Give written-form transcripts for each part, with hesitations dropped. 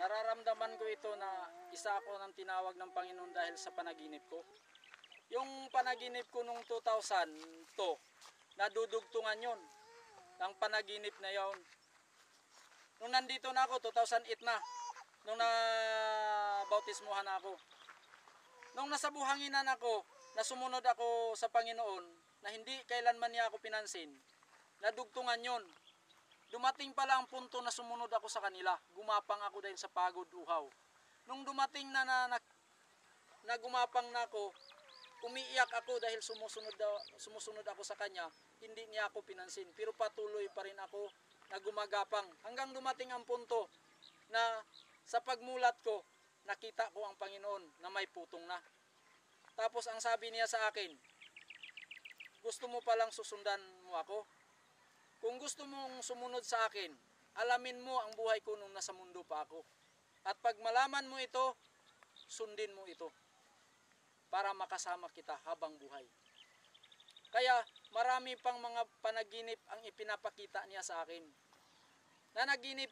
Nararamdaman ko ito na isa ako ng tinawag ng Panginoon dahil sa panaginip ko. Yung panaginip ko nung 2002, nadudugtungan yun ng panaginip na yon. Nung nandito na ako, 2008 na, nung nabautismuhan ako. Nung nasa buhanginan ako, na sumunod ako sa Panginoon, na hindi kailanman niya ako pinansin, nadugtungan yon. Dumating pala ang punto na sumunod ako sa kanila. Gumapang ako dahil sa pagod, uhaw. Nung dumating na gumapang na ako, umiiyak ako dahil sumusunod ako sa kanya. Hindi niya ako pinansin. Pero patuloy pa rin ako na gumagapang. Hanggang dumating ang punto na sa pagmulat ko, nakita ko ang Panginoon na may putong na. Tapos ang sabi niya sa akin, gusto mo palang susundan mo ako? Kung gusto mong sumunod sa akin, alamin mo ang buhay ko nung nasa mundo pa ako. At pag malaman mo ito, sundin mo ito para makasama kita habang buhay. Kaya marami pang mga panaginip ang ipinapakita niya sa akin. Nanaginip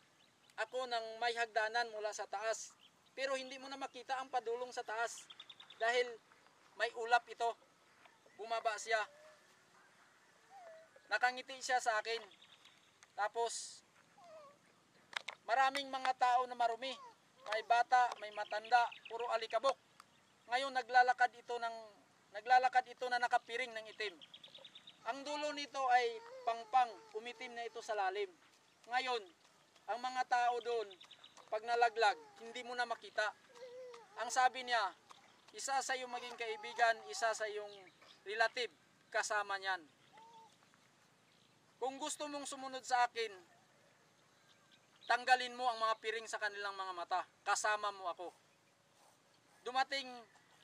ako ng may hagdanan mula sa taas, pero hindi mo na makita ang padulong sa taas dahil may ulap ito. Bumaba siya. Nakangiti siya sa akin. Tapos, maraming mga tao na marumi. May bata, may matanda, puro alikabok. Ngayon, naglalakad ito na nakapiring ng itim. Ang dulo nito ay pangpang, umitim na ito sa lalim. Ngayon, ang mga tao doon, pag nalaglag, hindi mo na makita. Ang sabi niya, isa sa iyong maging kaibigan, isa sa iyong relative, kasama niyan. Kung gusto mong sumunod sa akin, tanggalin mo ang mga piring sa kanilang mga mata. Kasama mo ako. Dumating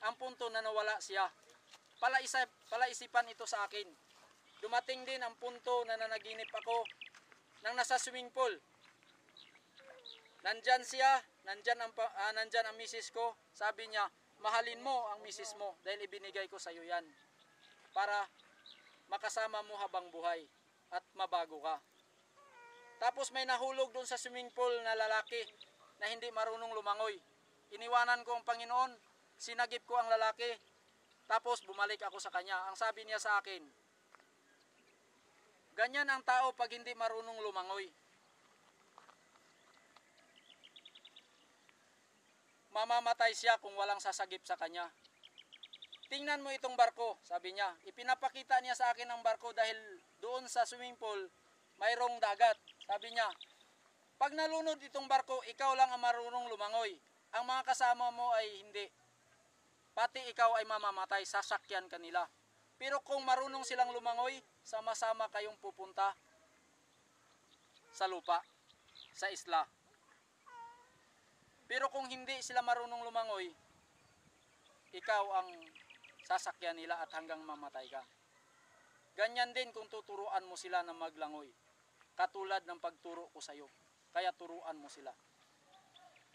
ang punto na nawala siya. Palaisipan ito sa akin. Dumating din ang punto na nanaginip ako nang nasa swimming pool. Nandyan siya, nandyan ang misis ko. Sabi niya, mahalin mo ang misis mo dahil ibinigay ko sa iyo yan. Para makasama mo habang buhay at mabago ka. Tapos may nahulog doon sa swimming pool na lalaki na hindi marunong lumangoy. Iniwanan ko ang Panginoon, sinagip ko ang lalaki, tapos bumalik ako sa kanya. Ang sabi niya sa akin, ganyan ang tao pag hindi marunong lumangoy. Mamamatay siya kung walang sasagip sa kanya. Tingnan mo itong barko, sabi niya. Ipinapakita niya sa akin ang barko dahil doon sa swimming pool, mayroong dagat. Sabi niya, pag nalunod itong barko, ikaw lang ang marunong lumangoy. Ang mga kasama mo ay hindi. Pati ikaw ay mamamatay, sasakyan kanila. Pero kung marunong silang lumangoy, sama-sama kayong pupunta sa lupa, sa isla. Pero kung hindi sila marunong lumangoy, ikaw ang sasakyan nila at hanggang mamatay ka. Ganyan din kung tuturuan mo sila na maglangoy. Katulad ng pagturo ko sa iyo. Kaya turuan mo sila.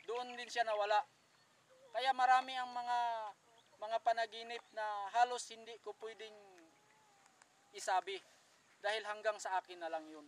Doon din siya nawala. Kaya marami ang mga panaginip na halos hindi ko pwedeng isabi. Dahil hanggang sa akin na lang yun.